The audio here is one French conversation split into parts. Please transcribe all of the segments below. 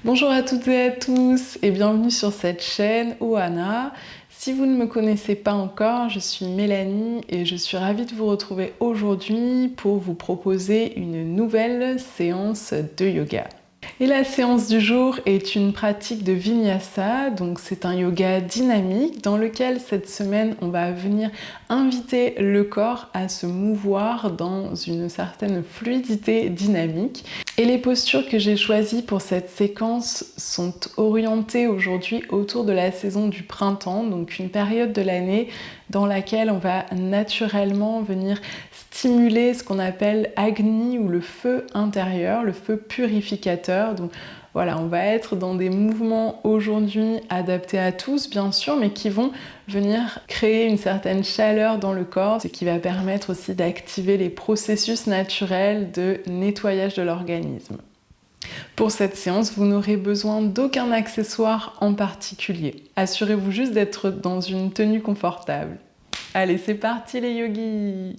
Bonjour à toutes et à tous et bienvenue sur cette chaîne Ohana. Si vous ne me connaissez pas encore, je suis Mélanie et je suis ravie de vous retrouver aujourd'hui pour vous proposer une nouvelle séance de yoga. Et la séance du jour est une pratique de Vinyasa, donc c'est un yoga dynamique dans lequel cette semaine on va venir inviter le corps à se mouvoir dans une certaine fluidité dynamique. Et les postures que j'ai choisies pour cette séquence sont orientées aujourd'hui autour de la saison du printemps, donc une période de l'année dans laquelle on va naturellement venir stimuler ce qu'on appelle Agni ou le feu intérieur, le feu purificateur. Donc voilà, on va être dans des mouvements aujourd'hui adaptés à tous bien sûr, mais qui vont venir créer une certaine chaleur dans le corps, ce qui va permettre aussi d'activer les processus naturels de nettoyage de l'organisme. Pour cette séance, vous n'aurez besoin d'aucun accessoire en particulier. Assurez-vous juste d'être dans une tenue confortable. Allez, c'est parti les yogis!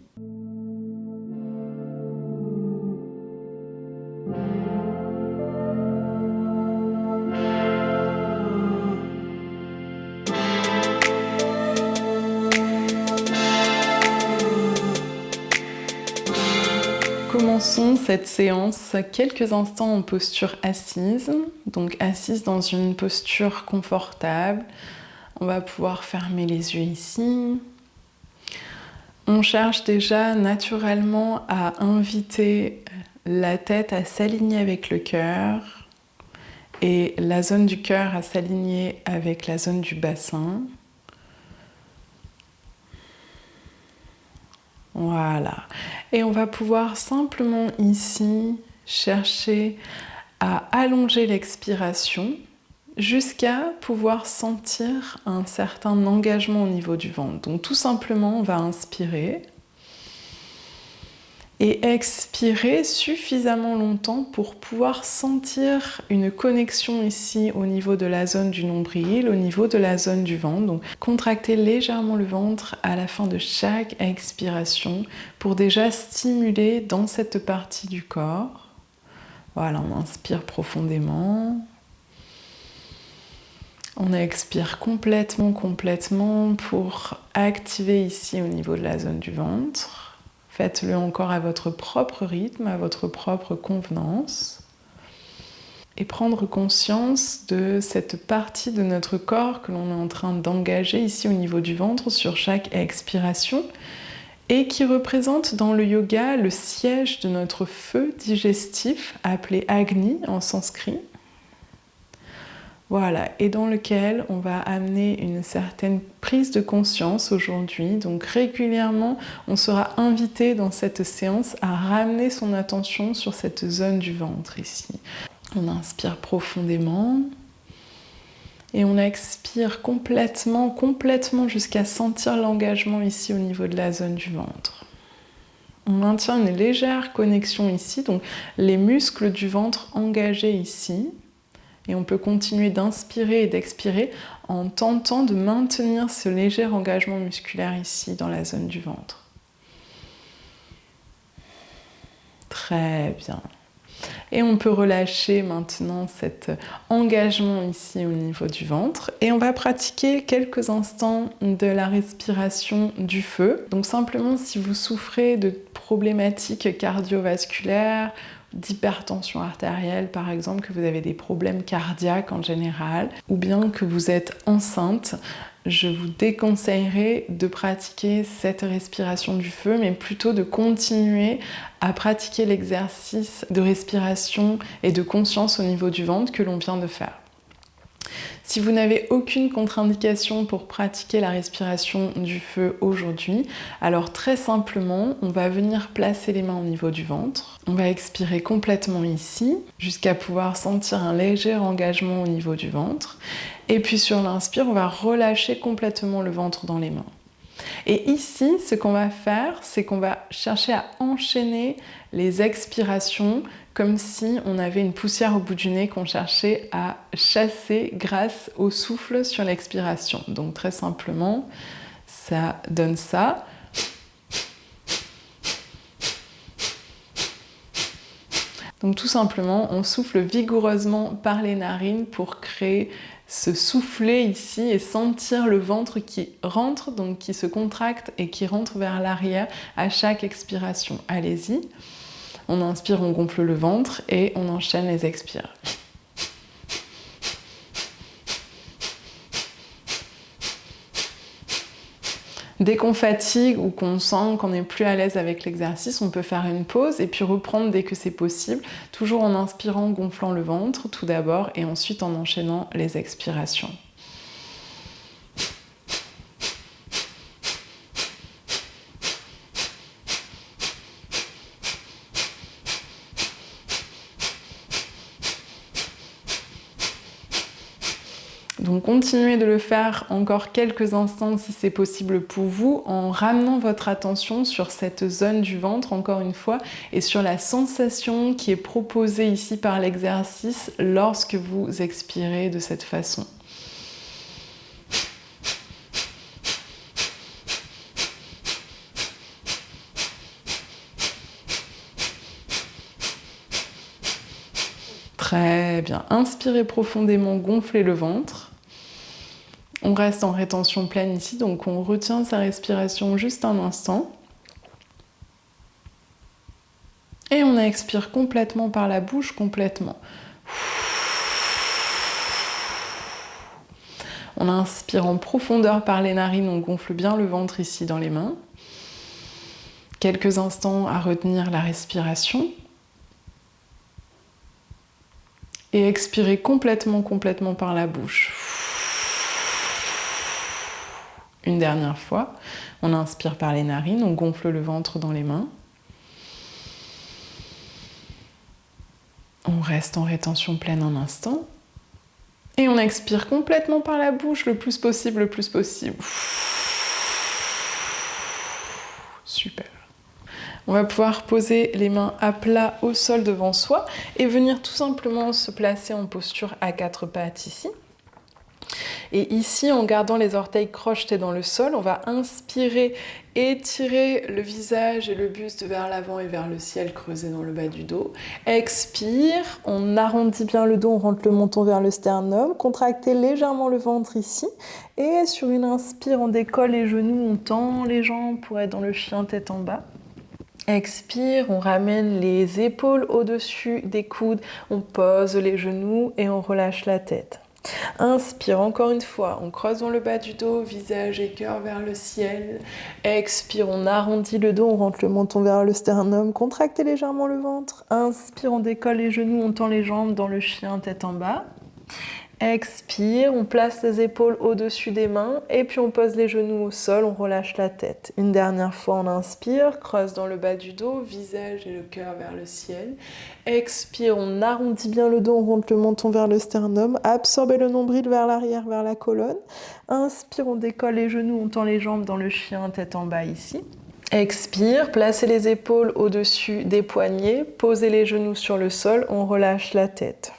Commençons cette séance quelques instants en posture assise, donc assise dans une posture confortable. On va pouvoir fermer les yeux ici. On cherche déjà naturellement à inviter la tête à s'aligner avec le cœur et la zone du cœur à s'aligner avec la zone du bassin. Voilà. Et on va pouvoir simplement ici chercher à allonger l'expiration jusqu'à pouvoir sentir un certain engagement au niveau du ventre. Donc tout simplement, on va inspirer et expirer suffisamment longtemps pour pouvoir sentir une connexion ici au niveau de la zone du nombril, au niveau de la zone du ventre. Donc contracter légèrement le ventre à la fin de chaque expiration pour déjà stimuler dans cette partie du corps. Voilà, on inspire profondément. On expire complètement pour activer ici au niveau de la zone du ventre. Faites-le encore à votre propre rythme, à votre propre convenance. Et prendre conscience de cette partie de notre corps que l'on est en train d'engager ici au niveau du ventre sur chaque expiration et qui représente dans le yoga le siège de notre feu digestif appelé Agni en sanskrit. Voilà, et dans lequel on va amener une certaine prise de conscience aujourd'hui. Donc régulièrement, on sera invité dans cette séance à ramener son attention sur cette zone du ventre ici. On inspire profondément et on expire complètement jusqu'à sentir l'engagement ici au niveau de la zone du ventre. On maintient une légère connexion ici, donc les muscles du ventre engagés ici. Et on peut continuer d'inspirer et d'expirer en tentant de maintenir ce léger engagement musculaire ici dans la zone du ventre. Très bien. Et on peut relâcher maintenant cet engagement ici au niveau du ventre. Et on va pratiquer quelques instants de la respiration du feu. Donc simplement si vous souffrez de problématiques cardiovasculaires, d'hypertension artérielle par exemple, que vous avez des problèmes cardiaques en général, ou bien que vous êtes enceinte, je vous déconseillerais de pratiquer cette respiration du feu, mais plutôt de continuer à pratiquer l'exercice de respiration et de conscience au niveau du ventre que l'on vient de faire. Si vous n'avez aucune contre-indication pour pratiquer la respiration du feu aujourd'hui, alors très simplement, on va venir placer les mains au niveau du ventre. On va expirer complètement ici, jusqu'à pouvoir sentir un léger engagement au niveau du ventre. Et puis sur l'inspire, on va relâcher complètement le ventre dans les mains. Et ici, ce qu'on va faire, c'est qu'on va chercher à enchaîner les expirations comme si on avait une poussière au bout du nez qu'on cherchait à chasser grâce au souffle sur l'expiration. Donc très simplement, ça donne ça. Donc tout simplement, on souffle vigoureusement par les narines pour créer ce soufflet ici et sentir le ventre qui rentre, donc qui se contracte et qui rentre vers l'arrière à chaque expiration. Allez-y. On inspire, on gonfle le ventre et on enchaîne les expires. Dès qu'on fatigue ou qu'on sent qu'on n'est plus à l'aise avec l'exercice, on peut faire une pause et puis reprendre dès que c'est possible, toujours en inspirant, gonflant le ventre tout d'abord et ensuite en enchaînant les expirations. Donc continuez de le faire encore quelques instants si c'est possible pour vous, en ramenant votre attention sur cette zone du ventre, encore une fois, et sur la sensation qui est proposée ici par l'exercice lorsque vous expirez de cette façon. Très bien. Inspirez profondément, gonflez le ventre. On reste en rétention pleine ici, donc on retient sa respiration juste un instant. Et on expire complètement par la bouche, complètement. On inspire en profondeur par les narines, on gonfle bien le ventre ici dans les mains. Quelques instants à retenir la respiration. Et expirez complètement par la bouche. Une dernière fois, on inspire par les narines, on gonfle le ventre dans les mains. On reste en rétention pleine un instant. Et on expire complètement par la bouche le plus possible, Super. On va pouvoir poser les mains à plat au sol devant soi et venir tout simplement se placer en posture à quatre pattes ici. Et ici, en gardant les orteils crochetés dans le sol, on va inspirer, étirer le visage et le buste vers l'avant et vers le ciel, creusé dans le bas du dos. Expire, on arrondit bien le dos, on rentre le menton vers le sternum, contractez légèrement le ventre ici. Et sur une inspire, on décolle les genoux, on tend les jambes pour être dans le chien tête en bas. Expire, on ramène les épaules au-dessus des coudes, on pose les genoux et on relâche la tête. Inspire encore une fois, on creuse dans le bas du dos, visage et cœur vers le ciel. Expire, on arrondit le dos, on rentre le menton vers le sternum, contractez légèrement le ventre. Inspire, on décolle les genoux, on tend les jambes dans le chien tête en bas. Expire, on place les épaules au-dessus des mains et puis on pose les genoux au sol, on relâche la tête. Une dernière fois, on inspire, creuse dans le bas du dos, visage et le cœur vers le ciel. Expire, on arrondit bien le dos, on rentre le menton vers le sternum, absorbez le nombril vers l'arrière, vers la colonne. Inspire, on décolle les genoux, on tend les jambes dans le chien, tête en bas ici. Expire, placez les épaules au-dessus des poignets, posez les genoux sur le sol, on relâche la tête.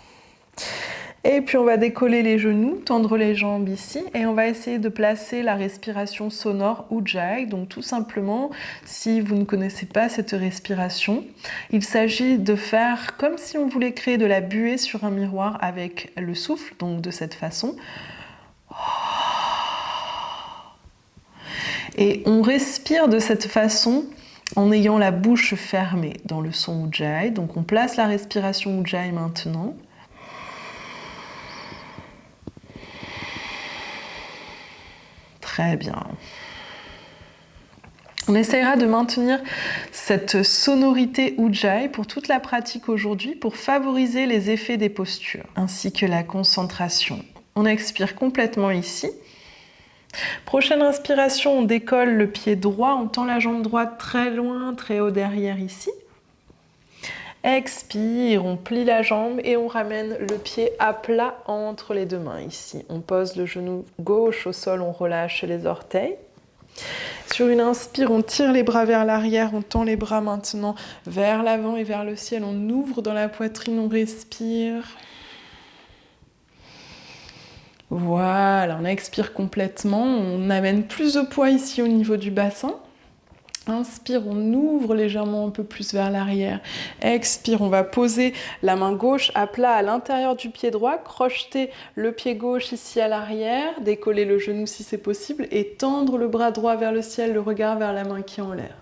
Et puis on va décoller les genoux, tendre les jambes ici et on va essayer de placer la respiration sonore Ujjayi. Donc tout simplement, si vous ne connaissez pas cette respiration, il s'agit de faire comme si on voulait créer de la buée sur un miroir avec le souffle, donc de cette façon. Et on respire de cette façon en ayant la bouche fermée dans le son Ujjayi. Donc on place la respiration Ujjayi maintenant. Très bien. On essaiera de maintenir cette sonorité Ujjayi pour toute la pratique aujourd'hui pour favoriser les effets des postures ainsi que la concentration. On expire complètement ici. Prochaine inspiration, on décolle le pied droit, on tend la jambe droite très loin, très haut derrière ici. Expire, on plie la jambe et on ramène le pied à plat entre les deux mains ici. On pose le genou gauche au sol, on relâche les orteils. Sur une inspire, on tire les bras vers l'arrière, on tend les bras maintenant vers l'avant et vers le ciel. On ouvre dans la poitrine, on respire. Voilà, on expire complètement. On amène plus de poids ici au niveau du bassin. Inspire, on ouvre légèrement un peu plus vers l'arrière. Expire, on va poser la main gauche à plat à l'intérieur du pied droit, crocheter le pied gauche ici à l'arrière, décoller le genou si c'est possible et tendre le bras droit vers le ciel, le regard vers la main qui est en l'air.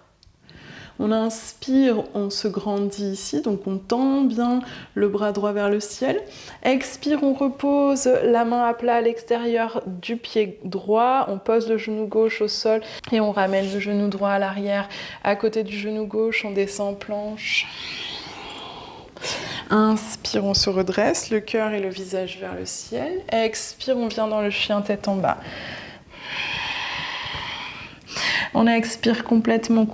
On inspire, on se grandit ici, donc on tend bien le bras droit vers le ciel. Expire, on repose la main à plat à l'extérieur du pied droit. On pose le genou gauche au sol et on ramène le genou droit à l'arrière. À côté du genou gauche, on descend en planche. Inspire, on se redresse, le cœur et le visage vers le ciel. Expire, on vient dans le chien tête en bas. On expire complètement.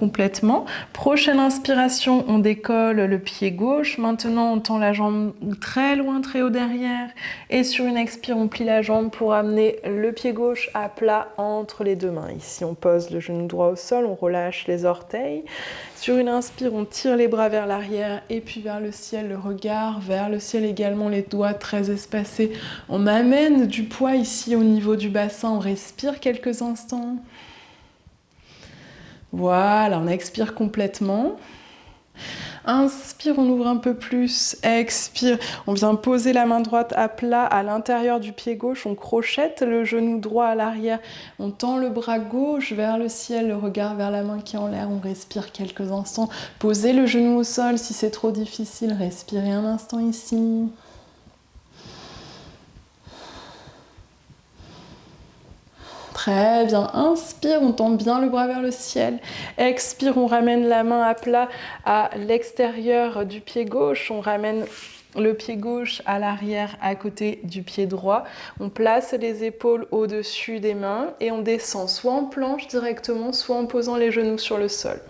Prochaine inspiration, on décolle le pied gauche. Maintenant, on tend la jambe très loin, très haut derrière. Et sur une expire, on plie la jambe pour amener le pied gauche à plat entre les deux mains. Ici, on pose le genou droit au sol, on relâche les orteils. Sur une inspire, on tire les bras vers l'arrière et puis vers le ciel, le regard vers le ciel également, les doigts très espacés. On amène du poids ici au niveau du bassin, on respire quelques instants. Voilà, on expire complètement. Inspire, on ouvre un peu plus. Expire, on vient poser la main droite à plat à l'intérieur du pied gauche. On crochette le genou droit à l'arrière. On tend le bras gauche vers le ciel, le regard vers la main qui est en l'air. On respire quelques instants. Posez le genou au sol si c'est trop difficile. Respirez un instant ici. Très bien, inspire, on tend bien le bras vers le ciel. Expire, on ramène la main à plat à l'extérieur du pied gauche. On ramène le pied gauche à l'arrière à côté du pied droit. On place les épaules au-dessus des mains et on descend soit en planche directement, soit en posant les genoux sur le sol.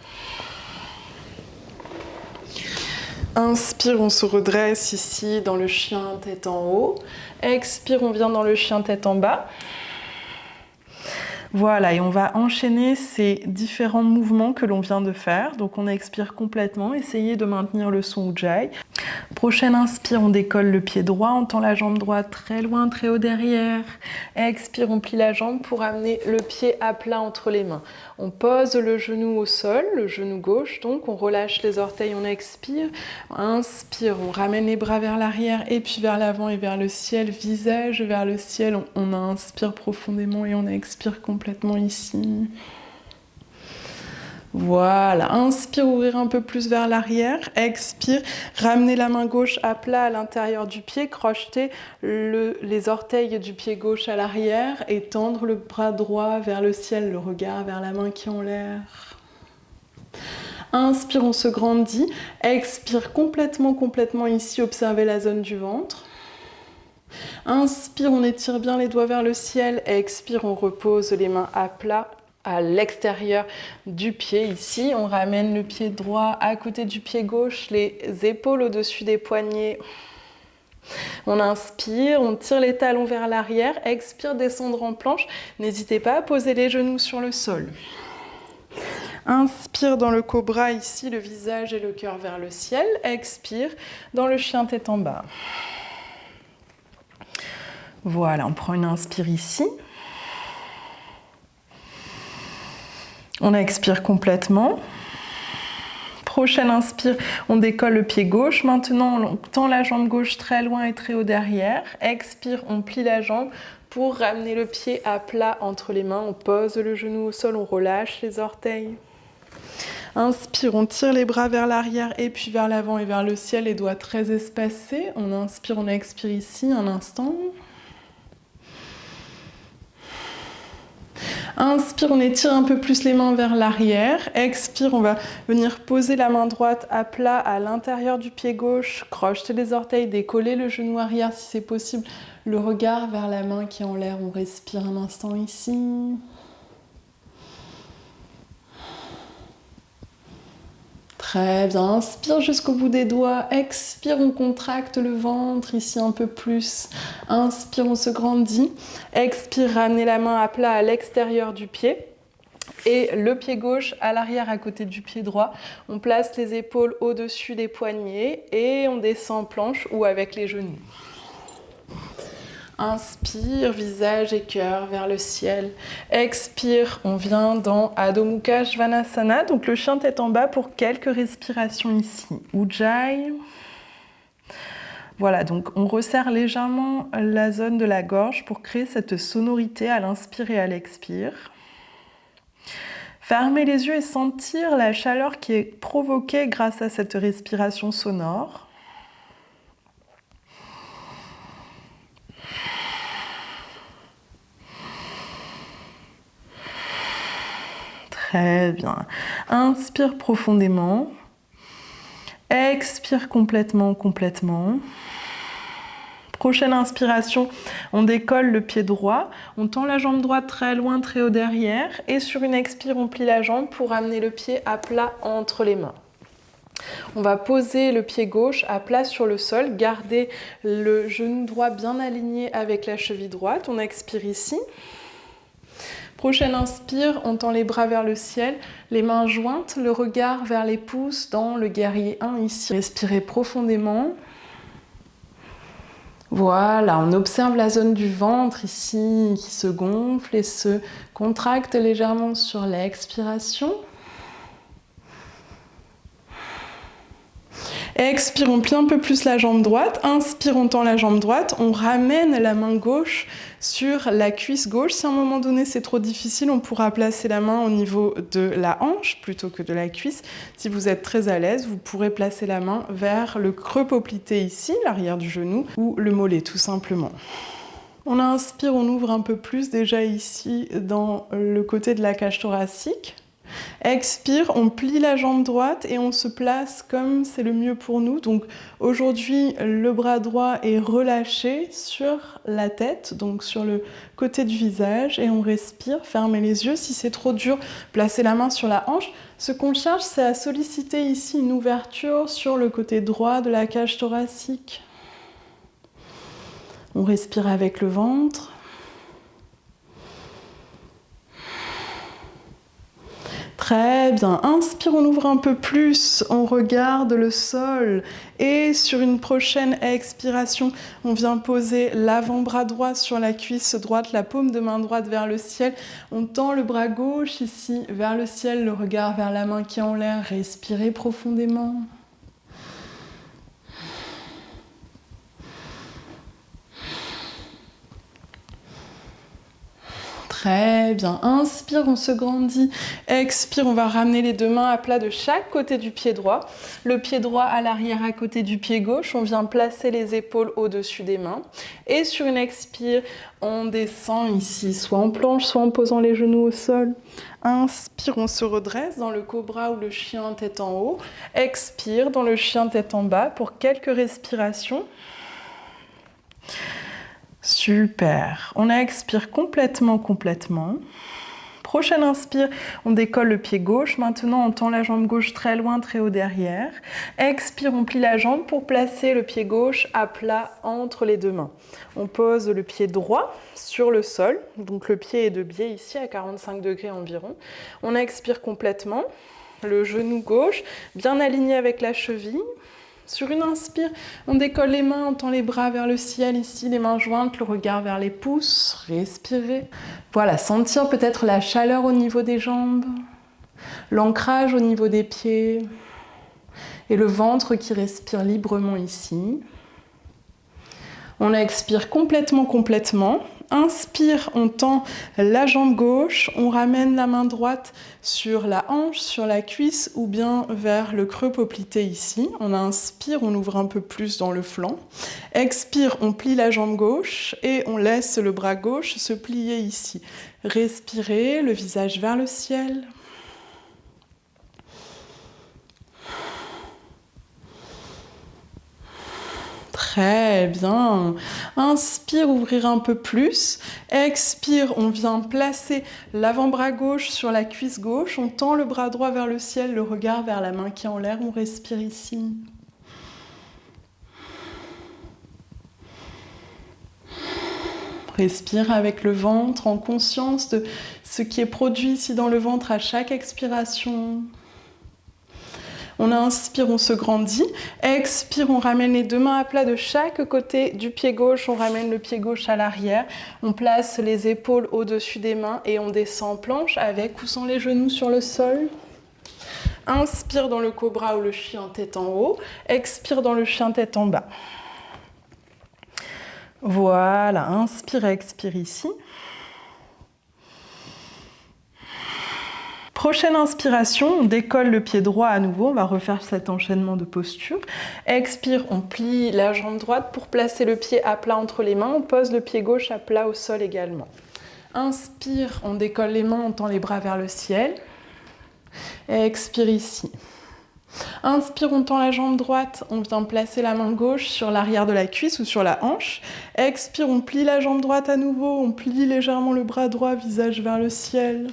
Inspire, on se redresse ici dans le chien tête en haut. Expire, on vient dans le chien tête en bas. Voilà, et on va enchaîner ces différents mouvements que l'on vient de faire. Donc on expire complètement, essayez de maintenir le son Ujjayi. Prochaine inspire, on décolle le pied droit, on tend la jambe droite très loin, très haut derrière. Expire, on plie la jambe pour amener le pied à plat entre les mains. On pose le genou au sol, le genou gauche, donc on relâche les orteils, on expire. Inspire, on ramène les bras vers l'arrière et puis vers l'avant et vers le ciel, visage vers le ciel. On inspire profondément et on expire complètement ici. Voilà, inspire, ouvrir un peu plus vers l'arrière, expire, ramener la main gauche à plat à l'intérieur du pied, crocheter les orteils du pied gauche à l'arrière et tendre le bras droit vers le ciel, le regard vers la main qui est en l'air. Inspire, on se grandit, expire complètement ici, observez la zone du ventre. Inspire, on étire bien les doigts vers le ciel, expire, on repose les mains à plat à l'extérieur du pied ici. On ramène le pied droit à côté du pied gauche, les épaules au-dessus des poignets. On inspire, on tire les talons vers l'arrière, expire, descendre en planche. N'hésitez pas à poser les genoux sur le sol. Inspire dans le cobra ici, le visage et le cœur vers le ciel. Expire dans le chien tête en bas. Voilà, on prend une inspire ici. On expire complètement. Prochaine inspire, on décolle le pied gauche. Maintenant, on tend la jambe gauche très loin et très haut derrière. Expire, on plie la jambe pour ramener le pied à plat entre les mains. On pose le genou au sol, on relâche les orteils. Inspire, on tire les bras vers l'arrière et puis vers l'avant et vers le ciel, les doigts très espacés. On inspire, on expire ici un instant. Inspire, on étire un peu plus les mains vers l'arrière. Expire, on va venir poser la main droite à plat à l'intérieur du pied gauche, crocheter les orteils, décoller le genou arrière si c'est possible, le regard vers la main qui est en l'air. On respire un instant ici. Très bien, inspire jusqu'au bout des doigts, expire, on contracte le ventre ici un peu plus, inspire, on se grandit, expire, ramenez la main à plat à l'extérieur du pied et le pied gauche à l'arrière à côté du pied droit. On place les épaules au-dessus des poignets et on descend en planche ou avec les genoux. Inspire, visage et cœur vers le ciel. Expire, on vient dans Adho Mukha Svanasana, donc le chien tête en bas pour quelques respirations ici. Ujjayi. Voilà, donc on resserre légèrement la zone de la gorge pour créer cette sonorité à l'inspire et à l'expire. Fermez les yeux et sentir la chaleur qui est provoquée grâce à cette respiration sonore. Très bien. Inspire profondément. Expire complètement. Prochaine inspiration, on décolle le pied droit, on tend la jambe droite très loin, très haut derrière, et sur une expire, on plie la jambe pour amener le pied à plat entre les mains. On va poser le pied gauche à plat sur le sol, garder le genou droit bien aligné avec la cheville droite. On expire ici. Prochaine inspire, on tend les bras vers le ciel, les mains jointes, le regard vers les pouces dans le guerrier 1 ici. Respirez profondément. Voilà, on observe la zone du ventre ici qui se gonfle et se contracte légèrement sur l'expiration. Expire, on plie un peu plus la jambe droite. Inspire, on tend la jambe droite. On ramène la main gauche sur la cuisse gauche. Si à un moment donné c'est trop difficile, on pourra placer la main au niveau de la hanche plutôt que de la cuisse. Si vous êtes très à l'aise, vous pourrez placer la main vers le creux poplité ici, l'arrière du genou, ou le mollet tout simplement. On inspire, on ouvre un peu plus déjà ici dans le côté de la cage thoracique. Expire, on plie la jambe droite et on se place comme c'est le mieux pour nous. Donc aujourd'hui, le bras droit est relâché sur la tête, donc sur le côté du visage, et on respire, fermez les yeux. Si c'est trop dur, placez la main sur la hanche. Ce qu'on cherche, c'est à solliciter ici une ouverture sur le côté droit de la cage thoracique. On respire avec le ventre. Très bien, inspire, on ouvre un peu plus, on regarde le sol et sur une prochaine expiration, on vient poser l'avant-bras droit sur la cuisse droite, la paume de main droite vers le ciel. On tend le bras gauche ici vers le ciel, le regard vers la main qui est en l'air, respirez profondément. Très bien, inspire, on se grandit, expire, on va ramener les deux mains à plat de chaque côté du pied droit. Le pied droit à l'arrière à côté du pied gauche, on vient placer les épaules au-dessus des mains. Et sur une expire, on descend ici, soit en planche, soit en posant les genoux au sol. Inspire, on se redresse dans le cobra ou le chien tête en haut. Expire dans le chien tête en bas pour quelques respirations. Super, on expire complètement. Prochaine inspire, on décolle le pied gauche. Maintenant, on tend la jambe gauche très loin, très haut derrière. Expire, on plie la jambe pour placer le pied gauche à plat entre les deux mains. On pose le pied droit sur le sol. Donc le pied est de biais ici à 45 degrés environ. On expire complètement. Le genou gauche bien aligné avec la cheville. Sur une inspire, on décolle les mains, on tend les bras vers le ciel ici, les mains jointes, le regard vers les pouces, respirez. Voilà, sentir peut-être la chaleur au niveau des jambes, l'ancrage au niveau des pieds et le ventre qui respire librement ici. On expire complètement. Inspire, on tend la jambe gauche, on ramène la main droite sur la hanche, sur la cuisse ou bien vers le creux poplité ici. On inspire, on ouvre un peu plus dans le flanc. Expire, on plie la jambe gauche et on laisse le bras gauche se plier ici. Respirez, le visage vers le ciel. Très bien. Inspire, ouvrir un peu plus. Expire, on vient placer l'avant-bras gauche sur la cuisse gauche. On tend le bras droit vers le ciel, le regard vers la main qui est en l'air. On respire ici. Respire avec le ventre en conscience de ce qui est produit ici dans le ventre à chaque expiration. On inspire, on se grandit. Expire, on ramène les deux mains à plat de chaque côté du pied gauche. On ramène le pied gauche à l'arrière. On place les épaules au-dessus des mains et on descend en planche avec ou sans les genoux sur le sol. Inspire dans le cobra ou le chien tête en haut. Expire dans le chien tête en bas. Voilà, inspire et expire ici. Prochaine inspiration, on décolle le pied droit à nouveau, on va refaire cet enchaînement de postures. Expire, on plie la jambe droite pour placer le pied à plat entre les mains, on pose le pied gauche à plat au sol également. Inspire, on décolle les mains, on tend les bras vers le ciel. Et expire ici. Inspire, on tend la jambe droite, on vient placer la main gauche sur l'arrière de la cuisse ou sur la hanche. Expire, on plie la jambe droite à nouveau, on plie légèrement le bras droit, visage vers le ciel.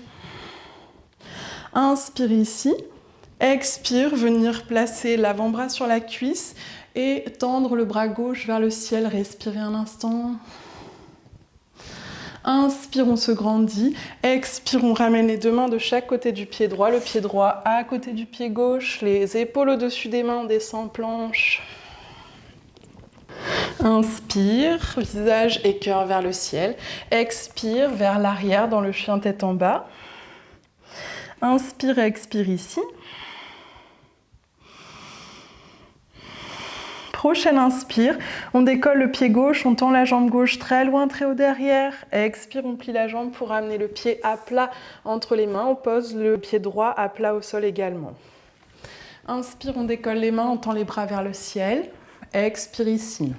Inspire ici, expire, venir placer l'avant-bras sur la cuisse et tendre le bras gauche vers le ciel, respirer un instant. Inspire, on se grandit, expire, on ramène les deux mains de chaque côté du pied droit, le pied droit à côté du pied gauche, les épaules au-dessus des mains, on descend en planche. Inspire, visage et cœur vers le ciel, expire vers l'arrière dans le chien tête en bas. Inspire et expire ici. Prochaine inspire, on décolle le pied gauche, on tend la jambe gauche très loin, très haut derrière. Expire, on plie la jambe pour amener le pied à plat entre les mains. On pose le pied droit à plat au sol également. Inspire, on décolle les mains, on tend les bras vers le ciel. Expire ici.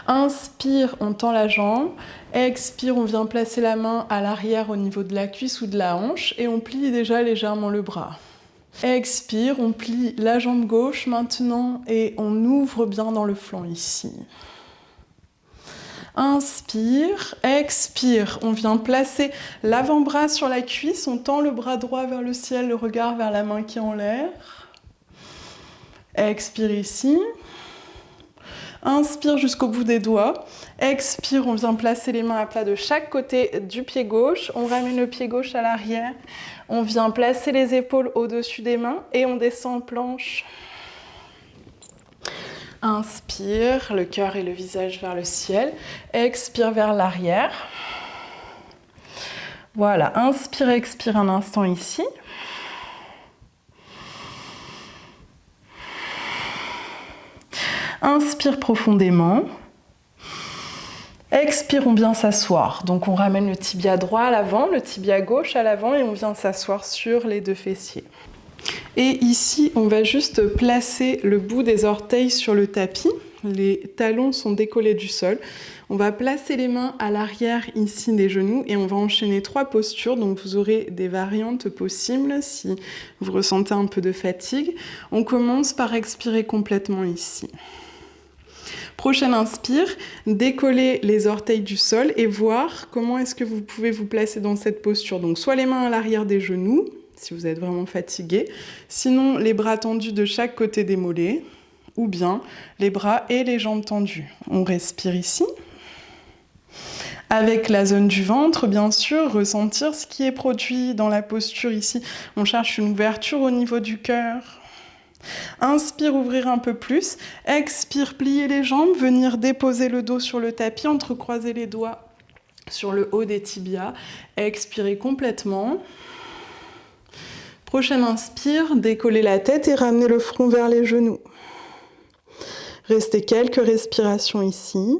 Inspire, on tend la jambe. Expire, on vient placer la main à l'arrière au niveau de la cuisse ou de la hanche et on plie déjà légèrement le bras. Expire, on plie la jambe gauche maintenant et on ouvre bien dans le flanc ici. Inspire, expire, on vient placer l'avant-bras sur la cuisse, on tend le bras droit vers le ciel, le regard vers la main qui est en l'air. Expire ici. Inspire jusqu'au bout des doigts. Expire, on vient placer les mains à plat de chaque côté du pied gauche. On ramène le pied gauche à l'arrière. On vient placer les épaules au-dessus des mains et on descend en planche. Inspire, le cœur et le visage vers le ciel. Expire vers l'arrière. Voilà, inspire, expire un instant ici. Inspire profondément. Expire, on vient s'asseoir. Donc on ramène le tibia droit à l'avant, le tibia gauche à l'avant et on vient s'asseoir sur les deux fessiers. Et ici, on va juste placer le bout des orteils sur le tapis. Les talons sont décollés du sol. On va placer les mains à l'arrière ici des genoux et on va enchaîner 3 postures. Donc vous aurez des variantes possibles si vous ressentez un peu de fatigue. On commence par expirer complètement ici. Prochaine inspire, décoller les orteils du sol et voir comment est-ce que vous pouvez vous placer dans cette posture. Donc soit les mains à l'arrière des genoux, si vous êtes vraiment fatigué, sinon les bras tendus de chaque côté des mollets, ou bien les bras et les jambes tendues. On respire ici. Avec la zone du ventre, bien sûr, ressentir ce qui est produit dans la posture ici. On cherche une ouverture au niveau du cœur. Inspire, ouvrir un peu plus. Expire, plier les jambes, venir déposer le dos sur le tapis, entrecroiser les doigts sur le haut des tibias. Expirer complètement. Prochaine inspire, décoller la tête et ramener le front vers les genoux. Restez quelques respirations ici.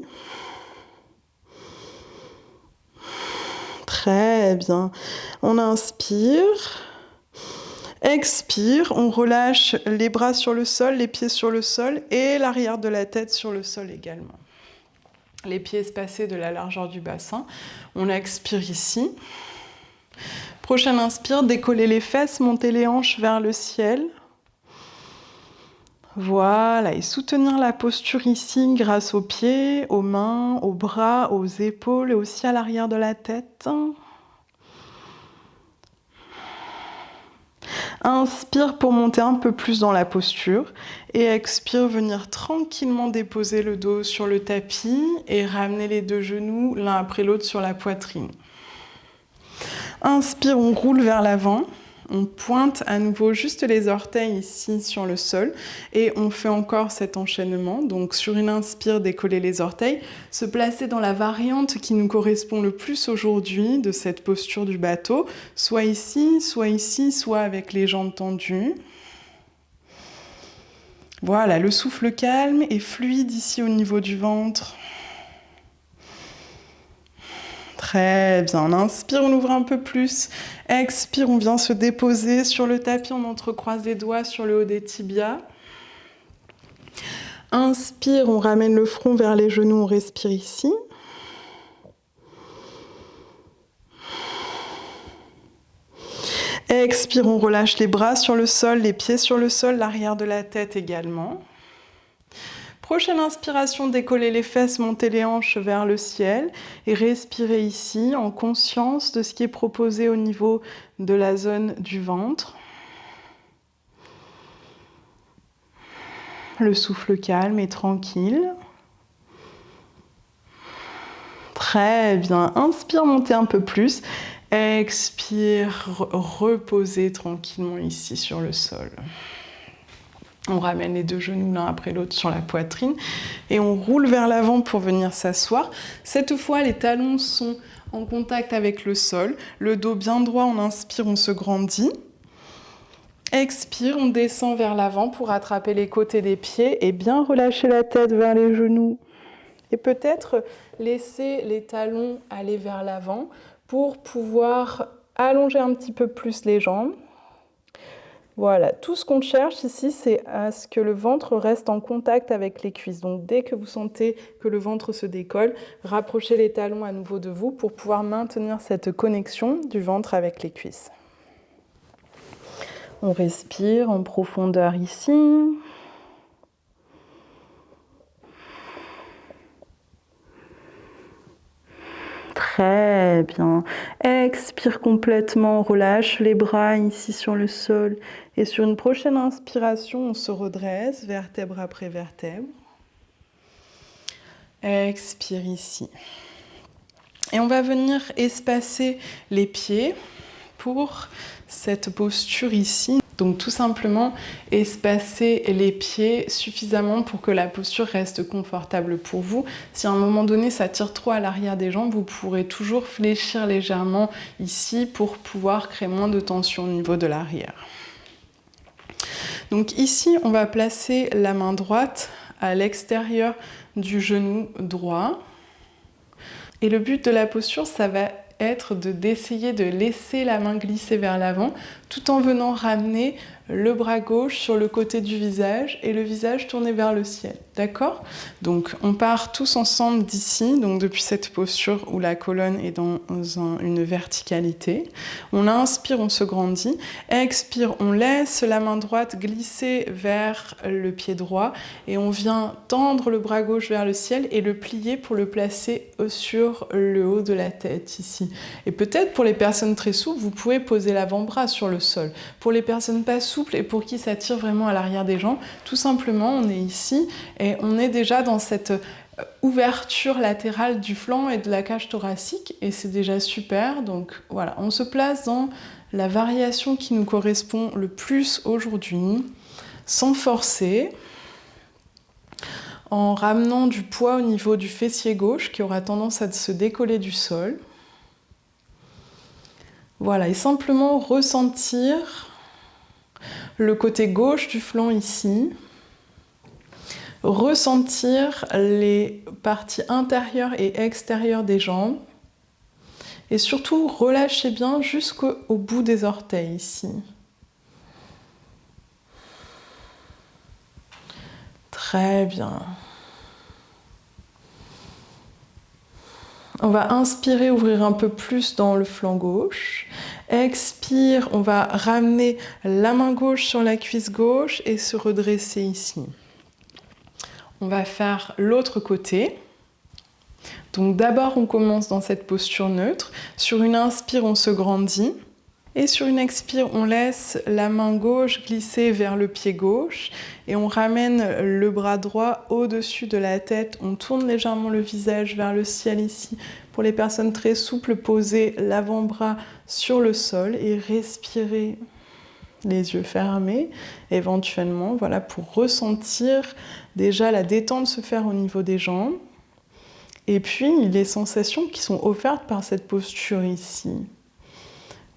Très bien. On inspire. Expire, on relâche les bras sur le sol, les pieds sur le sol et l'arrière de la tête sur le sol également. Les pieds espacés de la largeur du bassin. On expire ici. Prochaine inspire, décoller les fesses, monter les hanches vers le ciel. Voilà, et soutenir la posture ici grâce aux pieds, aux mains, aux bras, aux épaules et aussi à l'arrière de la tête. Inspire pour monter un peu plus dans la posture et expire, venir tranquillement déposer le dos sur le tapis et ramener les deux genoux l'un après l'autre sur la poitrine. Inspire, on roule vers l'avant. On pointe à nouveau juste les orteils ici sur le sol et on fait encore cet enchaînement. Donc sur une inspire, décoller les orteils, se placer dans la variante qui nous correspond le plus aujourd'hui de cette posture du bateau, soit ici, soit avec les jambes tendues. Voilà, le souffle calme et fluide ici au niveau du ventre. Très bien, on inspire, on ouvre un peu plus. Expire, on vient se déposer sur le tapis, on entrecroise les doigts sur le haut des tibias. Inspire, on ramène le front vers les genoux, on respire ici. Expire, on relâche les bras sur le sol, les pieds sur le sol, l'arrière de la tête également. Prochaine inspiration, décoller les fesses, monter les hanches vers le ciel et respirer ici en conscience de ce qui est proposé au niveau de la zone du ventre. Le souffle calme et tranquille. Très bien. Inspire, montez un peu plus. Expire, reposez tranquillement ici sur le sol. On ramène les deux genoux l'un après l'autre sur la poitrine et on roule vers l'avant pour venir s'asseoir. Cette fois, les talons sont en contact avec le sol. Le dos bien droit, on inspire, on se grandit. Expire, on descend vers l'avant pour attraper les côtés des pieds et bien relâcher la tête vers les genoux. Et peut-être laisser les talons aller vers l'avant pour pouvoir allonger un petit peu plus les jambes. Voilà, tout ce qu'on cherche ici, c'est à ce que le ventre reste en contact avec les cuisses. Donc dès que vous sentez que le ventre se décolle, rapprochez les talons à nouveau de vous pour pouvoir maintenir cette connexion du ventre avec les cuisses. On respire en profondeur ici. Très bien. Expire complètement, relâche les bras ici sur le sol. Et sur une prochaine inspiration, on se redresse, vertèbre après vertèbre. Expire ici. Et on va venir espacer les pieds pour cette posture ici. Donc tout simplement espacer les pieds suffisamment pour que la posture reste confortable pour vous. Si à un moment donné ça tire trop à l'arrière des jambes, vous pourrez toujours fléchir légèrement ici pour pouvoir créer moins de tension au niveau de l'arrière. Donc ici on va placer la main droite à l'extérieur du genou droit. Et le but de la posture, ça va être d'essayer de laisser la main glisser vers l'avant tout en venant ramener le bras gauche sur le côté du visage et le visage tourné vers le ciel. D'accord ? Donc on part tous ensemble d'ici, donc depuis cette posture où la colonne est dans une verticalité. On inspire, on se grandit. Expire, on laisse la main droite glisser vers le pied droit et on vient tendre le bras gauche vers le ciel et le plier pour le placer sur le haut de la tête ici. Et peut-être pour les personnes très souples, vous pouvez poser l'avant-bras sur le sol. Pour les personnes pas souples et pour qui ça tire vraiment à l'arrière des jambes, tout simplement on est ici et on est déjà dans cette ouverture latérale du flanc et de la cage thoracique et c'est déjà super. Donc voilà, on se place dans la variation qui nous correspond le plus aujourd'hui, sans forcer, en ramenant du poids au niveau du fessier gauche qui aura tendance à se décoller du sol. Voilà, et simplement ressentir le côté gauche du flanc ici, ressentir les parties intérieures et extérieures des jambes et surtout relâchez bien jusqu'au bout des orteils ici. Très bien. On va inspirer, ouvrir un peu plus dans le flanc gauche. Expire, on va ramener la main gauche sur la cuisse gauche et se redresser ici. On va faire l'autre côté. Donc d'abord, on commence dans cette posture neutre. Sur une inspire, on se grandit. Et sur une expire, on laisse la main gauche glisser vers le pied gauche et on ramène le bras droit au-dessus de la tête. On tourne légèrement le visage vers le ciel ici. Pour les personnes très souples, posez l'avant-bras sur le sol et respirez les yeux fermés, éventuellement, voilà, pour ressentir déjà la détente se faire au niveau des jambes, et puis les sensations qui sont offertes par cette posture ici,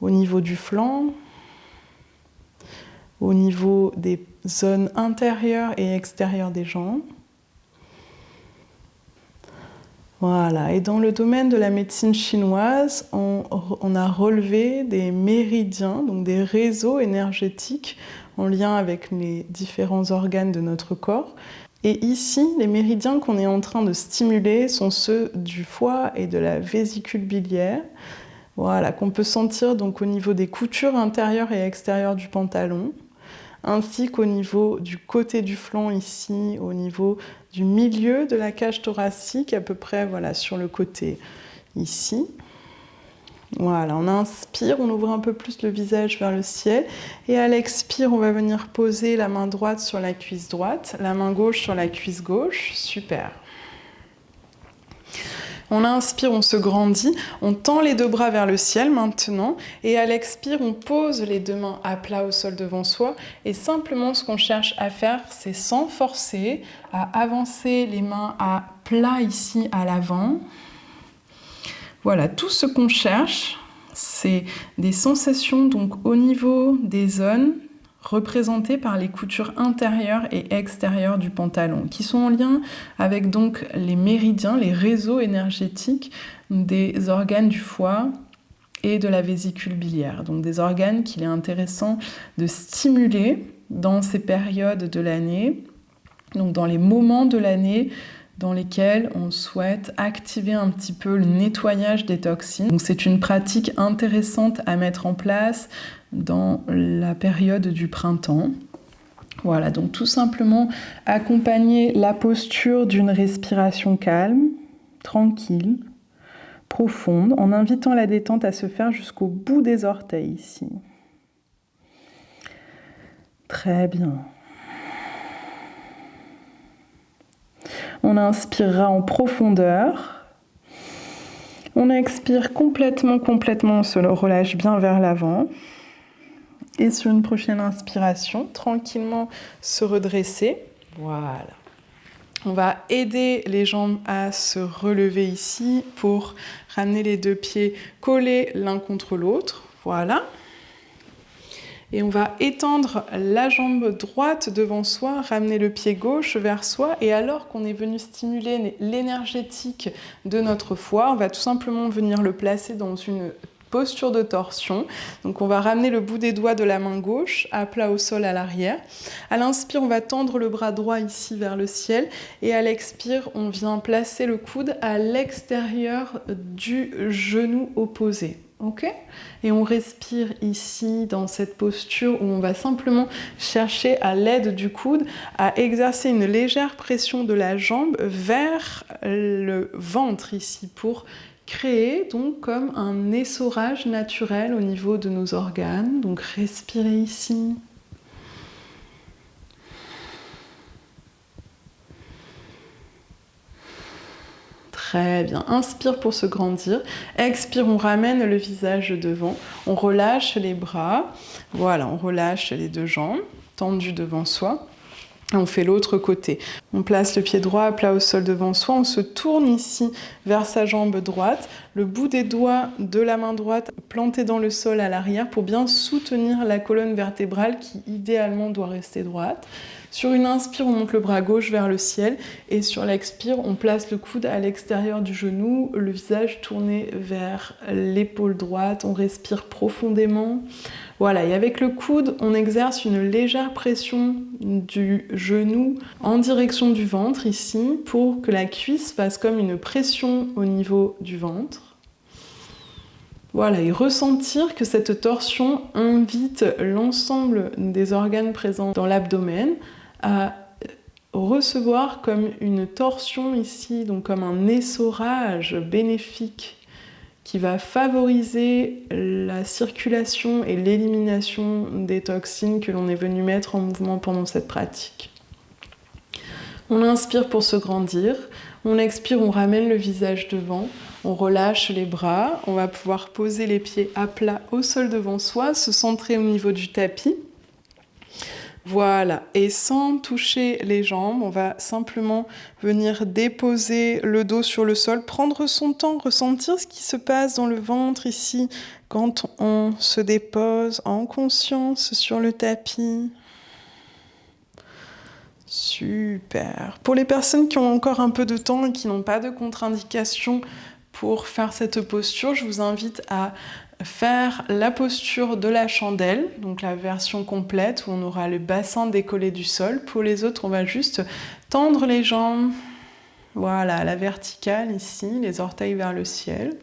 au niveau du flanc, au niveau des zones intérieures et extérieures des jambes. Voilà, et dans le domaine de la médecine chinoise, on a relevé des méridiens, donc des réseaux énergétiques en lien avec les différents organes de notre corps. Et ici, les méridiens qu'on est en train de stimuler sont ceux du foie et de la vésicule biliaire, voilà, qu'on peut sentir donc au niveau des coutures intérieures et extérieures du pantalon, ainsi qu'au niveau du côté du flanc ici, au niveau du milieu de la cage thoracique, à peu près voilà, sur le côté ici. Voilà, on inspire, on ouvre un peu plus le visage vers le ciel, et à l'expire, on va venir poser la main droite sur la cuisse droite, la main gauche sur la cuisse gauche, super. On inspire, on se grandit, on tend les deux bras vers le ciel maintenant, et à l'expire, on pose les deux mains à plat au sol devant soi, et simplement ce qu'on cherche à faire, c'est sans forcer, à avancer les mains à plat ici à l'avant. Voilà, tout ce qu'on cherche, c'est des sensations donc au niveau des zones représentées par les coutures intérieures et extérieures du pantalon, qui sont en lien avec donc les méridiens, les réseaux énergétiques des organes du foie et de la vésicule biliaire. Donc des organes qu'il est intéressant de stimuler dans ces périodes de l'année, donc dans les moments de l'année dans lesquels on souhaite activer un petit peu le nettoyage des toxines. Donc c'est une pratique intéressante à mettre en place dans la période du printemps. Voilà, donc tout simplement accompagner la posture d'une respiration calme, tranquille, profonde, en invitant la détente à se faire jusqu'au bout des orteils ici. Très bien. On inspirera en profondeur. On expire complètement, on se relâche bien vers l'avant. Et sur une prochaine inspiration, tranquillement se redresser. Voilà. On va aider les jambes à se relever ici pour ramener les deux pieds collés l'un contre l'autre. Voilà. Et on va étendre la jambe droite devant soi, ramener le pied gauche vers soi. Et alors qu'on est venu stimuler l'énergétique de notre foie, on va tout simplement venir le placer dans une posture de torsion. Donc on va ramener le bout des doigts de la main gauche à plat au sol à l'arrière. À l'inspire, on va tendre le bras droit ici vers le ciel. Et à l'expire, on vient placer le coude à l'extérieur du genou opposé. Ok ? Et on respire ici dans cette posture où on va simplement chercher à l'aide du coude à exercer une légère pression de la jambe vers le ventre ici pour créer donc comme un essorage naturel au niveau de nos organes. Donc respirez ici. Très bien. Inspire pour se grandir. Expire, on ramène le visage devant. On relâche les bras. Voilà, on relâche les deux jambes tendues devant soi. On fait l'autre côté. On place le pied droit à plat au sol devant soi. On se tourne ici vers sa jambe droite. Le bout des doigts de la main droite planté dans le sol à l'arrière pour bien soutenir la colonne vertébrale qui idéalement doit rester droite. Sur une inspire, on monte le bras gauche vers le ciel et sur l'expire, on place le coude à l'extérieur du genou, le visage tourné vers l'épaule droite. On respire profondément. Voilà, et avec le coude, on exerce une légère pression du genou en direction du ventre ici pour que la cuisse fasse comme une pression au niveau du ventre. Voilà, et ressentir que cette torsion invite l'ensemble des organes présents dans l'abdomen à recevoir comme une torsion ici, donc comme un essorage bénéfique qui va favoriser la circulation et l'élimination des toxines que l'on est venu mettre en mouvement pendant cette pratique. On inspire pour se grandir, on expire, on ramène le visage devant, on relâche les bras, on va pouvoir poser les pieds à plat au sol devant soi, se centrer au niveau du tapis. Voilà, et sans toucher les jambes, on va simplement venir déposer le dos sur le sol, prendre son temps, ressentir ce qui se passe dans le ventre ici quand on se dépose en conscience sur le tapis. Super. Pour les personnes qui ont encore un peu de temps et qui n'ont pas de contre-indication pour faire cette posture, je vous invite à faire la posture de la chandelle, donc la version complète où on aura le bassin décollé du sol. Pour les autres, on va juste tendre les jambes, voilà, à la verticale ici, les orteils vers le ciel.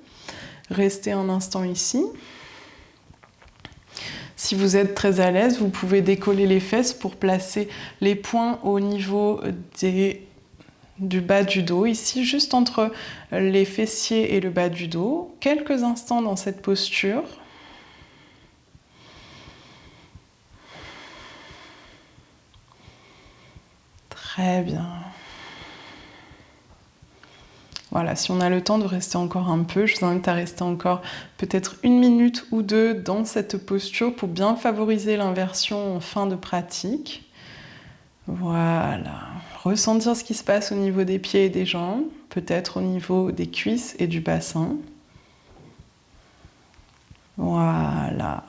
Restez un instant ici. Si vous êtes très à l'aise, vous pouvez décoller les fesses pour placer les poings au niveau du bas du dos, ici juste entre les fessiers et le bas du dos. Quelques instants dans cette posture. Très bien. Voilà, si on a le temps de rester encore un peu, je vous invite à rester encore peut-être 1 minute ou 2 dans cette posture pour bien favoriser l'inversion en fin de pratique. Voilà, ressentir ce qui se passe au niveau des pieds et des jambes, peut-être au niveau des cuisses et du bassin. Voilà.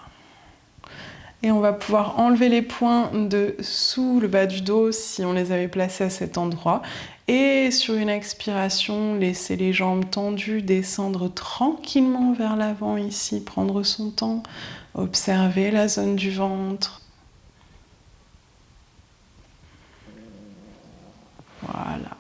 Et on va pouvoir enlever les poings de sous le bas du dos si on les avait placés à cet endroit. Et sur une expiration, laisser les jambes tendues, descendre tranquillement vers l'avant ici, prendre son temps, observer la zone du ventre. Voilà.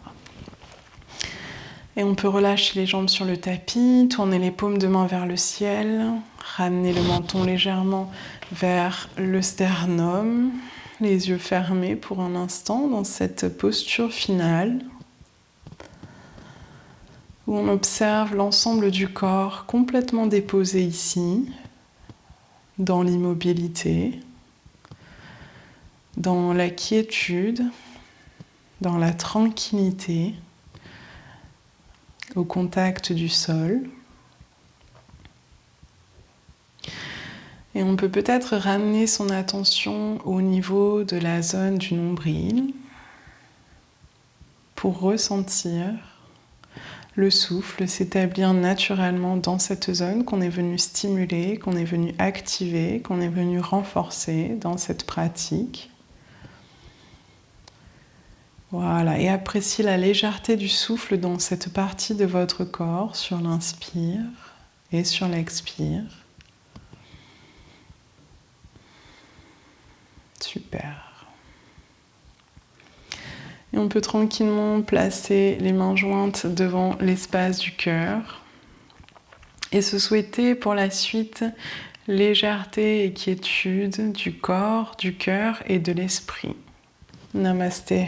Et on peut relâcher les jambes sur le tapis, tourner les paumes de main vers le ciel, ramener le menton légèrement vers le sternum, les yeux fermés pour un instant dans cette posture finale où on observe l'ensemble du corps complètement déposé ici, dans l'immobilité, dans la quiétude, dans la tranquillité, au contact du sol. Et on peut peut-être ramener son attention au niveau de la zone du nombril pour ressentir le souffle s'établir naturellement dans cette zone qu'on est venu stimuler, qu'on est venu activer, qu'on est venu renforcer dans cette pratique. Voilà, et appréciez la légèreté du souffle dans cette partie de votre corps sur l'inspire et sur l'expire. Super. Et on peut tranquillement placer les mains jointes devant l'espace du cœur et se souhaiter pour la suite légèreté et quiétude du corps, du cœur et de l'esprit. Namasté.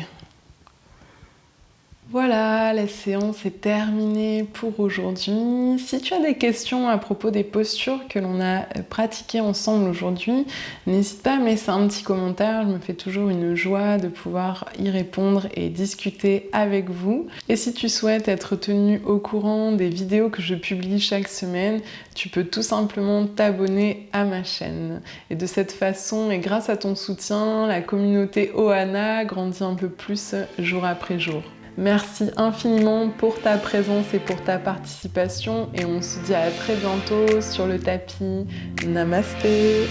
Voilà, la séance est terminée pour aujourd'hui. Si tu as des questions à propos des postures que l'on a pratiquées ensemble aujourd'hui, n'hésite pas à me laisser un petit commentaire. Je me fais toujours une joie de pouvoir y répondre et discuter avec vous. Et si tu souhaites être tenu au courant des vidéos que je publie chaque semaine, tu peux tout simplement t'abonner à ma chaîne. Et de cette façon, et grâce à ton soutien, la communauté Ohana grandit un peu plus jour après jour. Merci infiniment pour ta présence et pour ta participation et on se dit à très bientôt sur le tapis. Namasté.